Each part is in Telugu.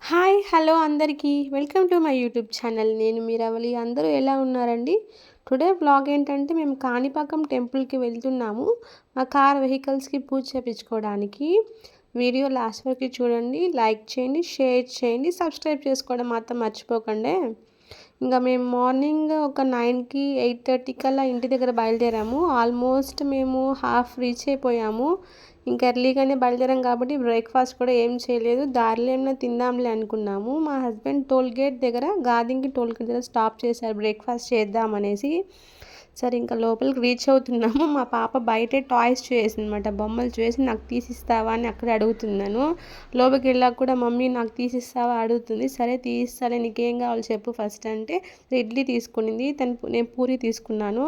హాయ్ హలో అందరికీ welcome to my YouTube channel. నేను మీ రవలి. అందరూ ఎలా ఉన్నారండి? టుడే బ్లాగ్ ఏంటంటే మేము కాణిపాకం టెంపుల్కి వెళ్తున్నాము మా కార్ వెహికల్స్కి పూజ చేయించుకోవడానికి. వీడియో లాస్ట్ వరకు చూడండి, లైక్ చేయండి, షేర్ చేయండి, సబ్స్క్రైబ్ చేసుకోవడం మాత్రం మర్చిపోకండి. ఇంకా మేము మార్నింగ్ ఒక 9కి 8:30 కల్లా ఇంటి దగ్గర బయలుదేరాము. ఆల్మోస్ట్ మేము హాఫ్ రీచ్ అయిపోయాము. ఇంకా ఎర్లీగానే బయలుదేరాం కాబట్టి బ్రేక్ఫాస్ట్ కూడా ఏం చేయలేదు. దారిలో ఏమైనా తిందాంలే అనుకున్నాము. మా హస్బెండ్ టోల్గేట్ దగ్గర గాదింకి టోల్గేట్ దగ్గర స్టాప్ చేశారు బ్రేక్ఫాస్ట్ చేద్దామనేసి. సరే ఇంకా లోపలికి రీచ్ అవుతున్నాము. మా పాప బయటే టాయ్స్ చూసేసిందన్నమాట. బొమ్మలు చూసి నాకు తీసిస్తావా అని అక్కడే అడుగుతున్నాను. లోపలికి వెళ్ళాక కూడా మమ్మీ నాకు తీసిస్తావా అడుగుతుంది. సరే తీసిస్తాలే, నీకేం కావాలి చెప్పు ఫస్ట్ అంటే ఇడ్లీ తీసుకునింది. నేను పూరి తీసుకున్నాను.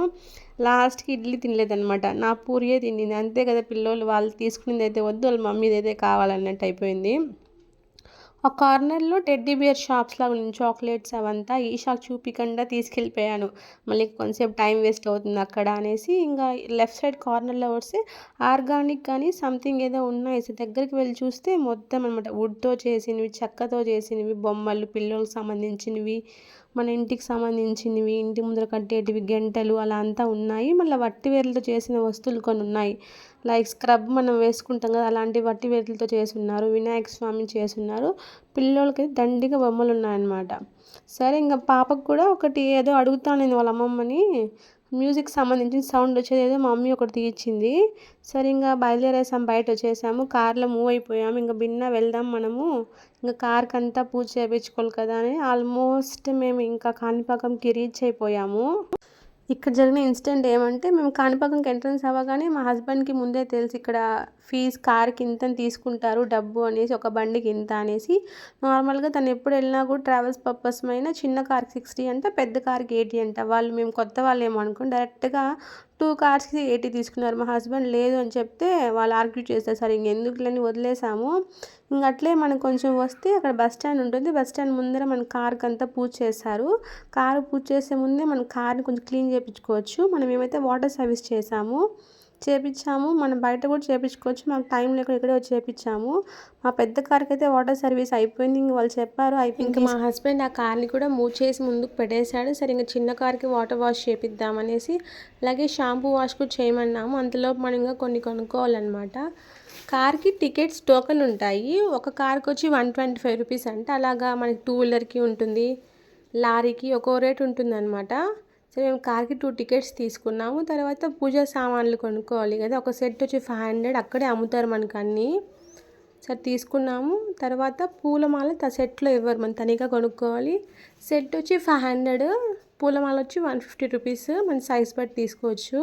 లాస్ట్కి ఇడ్లీ తినలేదనమాట, నా పూరియే తినింది. అంతే కదా పిల్లోళ్ళు, వాళ్ళు తీసుకునేది అయితే వద్దు, వాళ్ళ మమ్మీది అయితే కావాలన్నట్టు అయిపోయింది. ఆ కార్నర్లో టెడ్డీ బియర్ షాప్స్ లాగా ఉంది, చాక్లెట్స్ అవంతా. ఈ షాప్ చూపికుండా తీసుకెళ్ళిపోయాను, మళ్ళీ కొంచెంసేపు టైం వేస్ట్ అవుతుంది అక్కడ అనేసి. ఇంకా లెఫ్ట్ సైడ్ కార్నర్లో వస్తే ఆర్గానిక్ కానీ సంథింగ్ ఏదో ఉన్నాయి. దగ్గరికి వెళ్ళి చూస్తే మొత్తం అనమాట వుడ్తో చేసినవి, చెక్కతో చేసినవి బొమ్మలు, పిల్లలకు సంబంధించినవి, మన ఇంటికి సంబంధించినవి, ఇంటి ముందర కట్టేటివి, గంటలు అలా అంతా ఉన్నాయి. మళ్ళీ వట్టి వేర్లతో చేసిన వస్తువులు కొన్ని ఉన్నాయి. లైక్ స్క్రబ్ మనం వేసుకుంటాం కదా, అలాంటి వట్టి వేర్లతో చేసి ఉన్నారు. వినాయక స్వామి చేసి ఉన్నారు. పిల్లోళ్ళకి దండిగా బొమ్మలు ఉన్నాయన్నమాట. సరే ఇంకా పాపకు కూడా ఒకటి ఏదో అడుగుతాను వాళ్ళ అమ్మమ్మని, మ్యూజిక్ సంబంధించిన సౌండ్ వచ్చేది ఏదో మా మమ్మీ ఒకటి తీయించింది. సరే ఇంకా బయలుదేరేసాం, బయట వచ్చేసాము, కార్లో మూవ్ అయిపోయాము. ఇంకా భిన్న వెళ్దాం మనము, ఇంకా కార్కి అంతా పూజ చేయించుకోవాలి కదా అని. ఆల్మోస్ట్ మేము ఇంకా కాణిపాకంకి రీచ్ అయిపోయాము. ఇక్కడ జరిగిన ఇన్సిడెంట్ ఏమంటే, మేము కాణిపాకంకి ఎంట్రన్స్ అవ్వగానే మా హస్బెండ్కి ముందే తెలుసు ఇక్కడ ఫీజు కార్కి ఇంత తీసుకుంటారు డబ్బు అనేసి, ఒక బండికి ఇంత అనేసి. నార్మల్గా తను ఎప్పుడు వెళ్ళినా కూడా ట్రావెల్స్ పర్పస్ అయినా చిన్న కార్కి 60 అంట, పెద్ద కార్కి 80 అంట. వాళ్ళు మేము కొత్త వాళ్ళు ఏమో అనుకుని డైరెక్ట్గా 2 కార్స్కి 80 తీసుకున్నారు. మా హస్బెండ్ లేదు అని చెప్తే వాళ్ళు ఆర్గ్యూ చేస్తారు. సరే ఇంకెందుకులని వదిలేసాము. ఇంక అట్లే మనకు కొంచెం వస్తే అక్కడ బస్ స్టాండ్ ఉంటుంది. బస్ స్టాండ్ ముందర మన కార్కి అంతా పూజ చేస్తారు. కారు పూజ చేసే ముందే మన కార్ని కొంచెం క్లీన్ చేయించుకోవచ్చు. మనం ఏమైతే వాటర్ సర్వీస్ చేపించాము, మనం బయట కూడా చేయించుకోవచ్చు. మాకు టైం లేకుండా ఇక్కడే వచ్చి చేయించాము. మా పెద్ద కార్కి అయితే వాటర్ సర్వీస్ అయిపోయింది, ఇంక వాళ్ళు చెప్పారు అయిపోయింది. ఇంకా మా హస్బెండ్ ఆ కార్ని కూడా మూవ్ చేసి ముందుకు పెట్టేశాడు. సరే ఇంకా చిన్న కార్కి వాటర్ వాష్ చేపిద్దామనేసి, అలాగే షాంపూ వాష్ కూడా చేయమన్నాము. అంతలోపు మనం ఇంకా కొన్ని కొనుక్కోవాలన్నమాట. కార్కి టికెట్స్ టోకెన్ ఉంటాయి. ఒక కార్కి వచ్చి 125 రూపీస్ అంటే, అలాగా మనకి 2 వీలర్కి ఉంటుంది, లారీకి ఒక్కో రేట్ ఉంటుందన్నమాట. సరే మేము కార్కి 2 టికెట్స్ తీసుకున్నాము. తర్వాత పూజా సామాన్లు కొనుక్కోవాలి కదా, ఒక సెట్ వచ్చి 500, అక్కడే అమ్ముతారు మనకు అన్నీ. సరే తీసుకున్నాము. తర్వాత పూలమాల సెట్లో ఇవ్వరు, మనం తనిగా కొనుక్కోవాలి. సెట్ వచ్చి 500, పూలమాల వచ్చి 150 రూపీస్, మన సైజ్ బట్టి తీసుకోవచ్చు.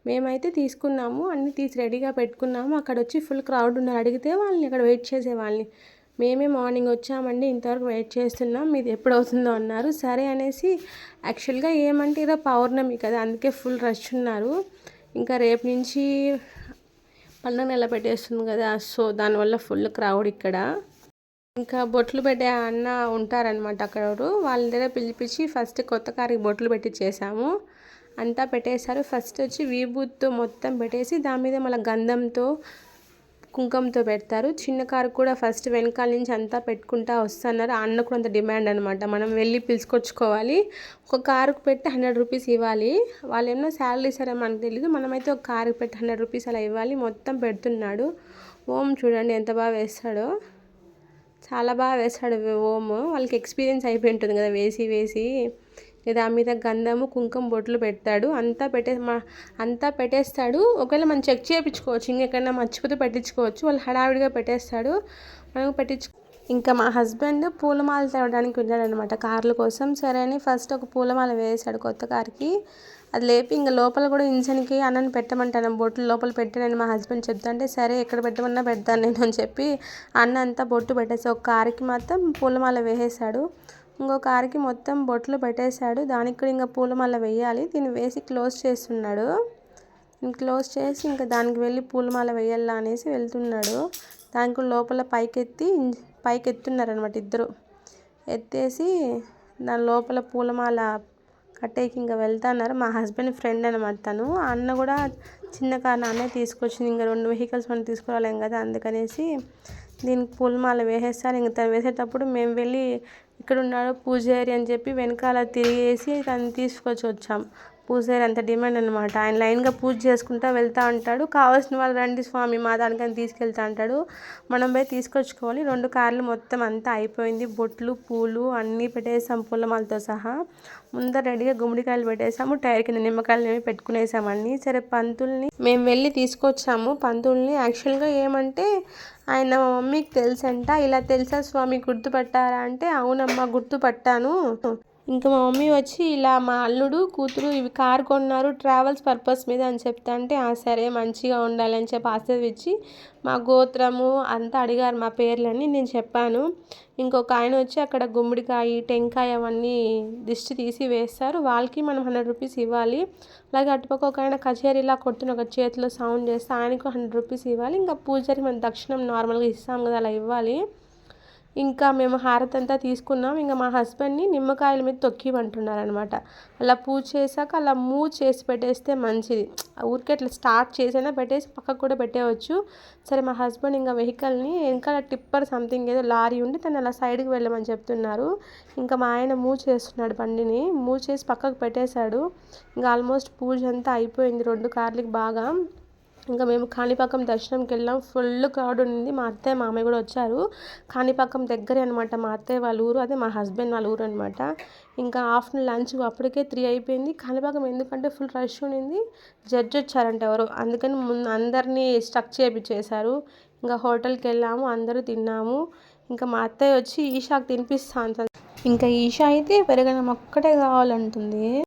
మేమైతే తీసుకున్నాము, అన్నీ తీసి రెడీగా పెట్టుకున్నాము. అక్కడ వచ్చి ఫుల్ క్రౌడ్ ఉన్నారు. అడిగితే వాళ్ళని అక్కడ వెయిట్ చేసే వాళ్ళని, మేమే మార్నింగ్ వచ్చామండి, ఇంతవరకు వెయిట్ చేస్తున్నాం, మీది ఎప్పుడు అవుతుందో అన్నారు. సరే అనేసి, యాక్చువల్గా ఏమంటే ఇదో పౌర్ణమి కదా, అందుకే ఫుల్ రష్ ఉన్నారు. ఇంకా రేపు నుంచి పండుగ నిలబెట్టేస్తుంది కదా, సో దానివల్ల ఫుల్ క్రౌడ్ ఇక్కడ. ఇంకా బొట్లు పెట్టే అన్న ఉంటారనమాట అక్కడ, వాళ్ళ దగ్గర పిలిపించి ఫస్ట్ కొత్త కారికి బొట్లు పెట్టి చేసాము. అంతా పెట్టేశారు. ఫస్ట్ వచ్చి విభూతితో మొత్తం పెట్టేసి దాని మీద మళ్ళీ గంధంతో కుంకుమతో పెడతారు. చిన్న కారు కూడా ఫస్ట్ వెనకాల నుంచి అంతా పెట్టుకుంటా వస్తున్నారు. అన్న కూడా అంత డిమాండ్ అనమాట, మనం వెళ్ళి పిలుచుకొచ్చుకోవాలి. ఒక కారుకు పెట్టి 100 రూపీస్ ఇవ్వాలి. వాళ్ళు ఏమన్నా శాలరీ ఇస్తారో మనకు తెలియదు, మనమైతే ఒక కారుకు పెట్టి 100 రూపీస్ అలా ఇవ్వాలి. మొత్తం పెడుతున్నాడు. ఓం చూడండి ఎంత బాగా వేస్తాడో, చాలా బాగా వేస్తాడు ఓం. వాళ్ళకి ఎక్స్పీరియన్స్ అయిపోయి ఉంటుంది కదా వేసి వేసి. దాని మీద గంధము కుంకుమ బొట్లు పెడతాడు. అంతా పెట్టేస్తాడు. ఒకవేళ మనం చెక్ చేయించుకోవచ్చు, ఇంకెక్కడైనా మర్చిపోతే పెట్టించుకోవచ్చు. వాళ్ళు హడావిడిగా పెట్టేస్తాడు, మనం ఇంకా మా హస్బెండ్ పూలమాల తేవడానికి వెళ్ళాడనమాట కార్ల కోసం. సరే అని ఫస్ట్ ఒక పూలమాల వేసాడు కొత్త కార్కి. అది లేపి ఇంకా లోపల కూడా ఇంజన్కి అన్నని పెట్టమంటాను, బొట్లు లోపల పెట్టానని మా హస్బెండ్ చెప్తా అంటే, సరే ఎక్కడ పెట్టమన్నా పెడతాను నేను అని చెప్పి అన్న అంతా బొట్టు పెట్టేసి ఒక కార్కి మాత్రం పూలమాల వేసేసాడు. ఇంకో కారుకి మొత్తం బొట్లు పెట్టేశాడు. దానికి కూడా ఇంకా పూలమాల వేయాలి. దీన్ని వేసి క్లోజ్ చేస్తున్నాడు. క్లోజ్ చేసి ఇంకా దానికి వెళ్ళి పూలమాల వేయాలా అనేసి వెళ్తున్నాడు. దానికి లోపల పైకి ఎత్తున్నారనమాట ఇద్దరు. ఎత్తేసి దాని లోపల పూలమాల కట్టేకి ఇంకా వెళ్తున్నారు. మా హస్బెండ్ ఫ్రెండ్ అనమాట తను. అన్న కూడా చిన్న కారు అన్నే తీసుకొచ్చింది, ఇంకా 2 వెహికల్స్ మనం తీసుకురాలేం కదా, అందుకనేసి దీనికి పూలమాల వేసేస్తారు. ఇంక తను వేసేటప్పుడు మేము వెళ్ళి ఇక్కడ ఉన్నాడు పూజారి అని చెప్పి వెనకాల తిరిగేసి తను తీసుకొచ్చి వచ్చాం. పూజారి అంత డిమాండ్ అనమాట. ఆయన లైన్గా పూజ చేసుకుంటా వెళ్తూ ఉంటాడు. కావాల్సిన వాళ్ళు రండి స్వామి మా దానికని తీసుకెళ్తా అంటాడు. మనం పోయి తీసుకొచ్చుకోవాలి. 2 కార్లు మొత్తం అంతా అయిపోయింది. బొట్లు పూలు అన్నీ పెట్టేసాం పూలమాలతో సహా. ముందర రెడీగా గుమ్మడికాయలు పెట్టేసాము. టైర్ కింద నిమ్మకాయలు ఏమి పెట్టుకునేసామన్నీ. సరే పంతుల్ని మేము వెళ్ళి తీసుకొచ్చాము. పంతుల్ని యాక్చువల్గా ఏమంటే ఆయన మా మమ్మీకి తెలుసంట. ఇలా తెలుసా స్వామి గుర్తుపట్టారా అంటే అవునమ్మా గుర్తుపట్టాను. ఇంకా మా మమ్మీ వచ్చి ఇలా మా అల్లుడు కూతురు ఇవి కారు కొన్నారు ట్రావెల్స్ పర్పస్ మీద అని చెప్తా అంటే సరే మంచిగా ఉండాలని చెప్పి ఆశీర్వదించి మా గోత్రము అంతా అడిగారు మా పేర్లని నేను చెప్పాను. ఇంకొక ఆయన వచ్చి అక్కడ గుమ్మడికాయ టెంకాయ అవన్నీ దిష్టి తీసి వేస్తారు. వాళ్ళకి మనం 100 రూపీస్ ఇవ్వాలి. అలాగే అటుపక్క ఒక ఆయన కచేరీలా కొడుతున్న ఒక చేతిలో సౌండ్ చేస్తే ఆయనకు 100 రూపీస్ ఇవ్వాలి. ఇంకా పూజారి మన దక్షిణం నార్మల్గా ఇస్తాం కదా అలా ఇవ్వాలి. ఇంకా మేము హారతి అంతా తీసుకున్నాం. ఇంకా మా హస్బెండ్ని నిమ్మకాయల మీద తొక్కిమంటున్నారనమాట. అలా పూజ చేశాక అలా మూవ్ చేసి పెట్టేస్తే మంచిది. ఊరికే అట్లా స్టార్ట్ చేసైనా పెట్టేసి పక్కకు కూడా పెట్టేయచ్చు. సరే మా హస్బెండ్ ఇంకా వెహికల్ని వెనకాల టిప్పర్ సంథింగ్ ఏదో లారీ ఉండి తను అలా సైడ్కి వెళ్ళమని చెప్తున్నారు. ఇంకా మా ఆయన మూవ్ చేస్తున్నాడు బండిని. మూవ్ చేసి పక్కకు పెట్టేశాడు. ఇంకా ఆల్మోస్ట్ పూజ అంతా అయిపోయింది 2 కార్లకి బాగా. ఇంకా మేము కాణిపాకం దర్శనంకి వెళ్ళాం. ఫుల్ క్రౌడ్ ఉంది. మా అత్తయ్య మామయ్య కూడా వచ్చారు. కాణిపాకం దగ్గరే అనమాట మా అత్తయ్య వాళ్ళ ఊరు. అదే మా హస్బెండ్ వాళ్ళ ఊరు అనమాట. ఇంకా ఆఫ్టర్నూన్ లంచ్ అప్పటికే 3 అయిపోయింది. కాణిపాకం ఎందుకంటే ఫుల్ రష్ ఉండింది. జడ్జి వచ్చారంట ఎవరు, అందుకని ముందు అందరినీ స్టక్ చేయించేశారు. ఇంకా హోటల్కి వెళ్ళాము. అందరూ తిన్నాము. ఇంకా మా అత్తయ్య వచ్చి ఈషాకి తినిపిస్తా అంత. ఇంకా ఈషా అయితే పెరగడం ఒక్కటే కావాలంటుంది.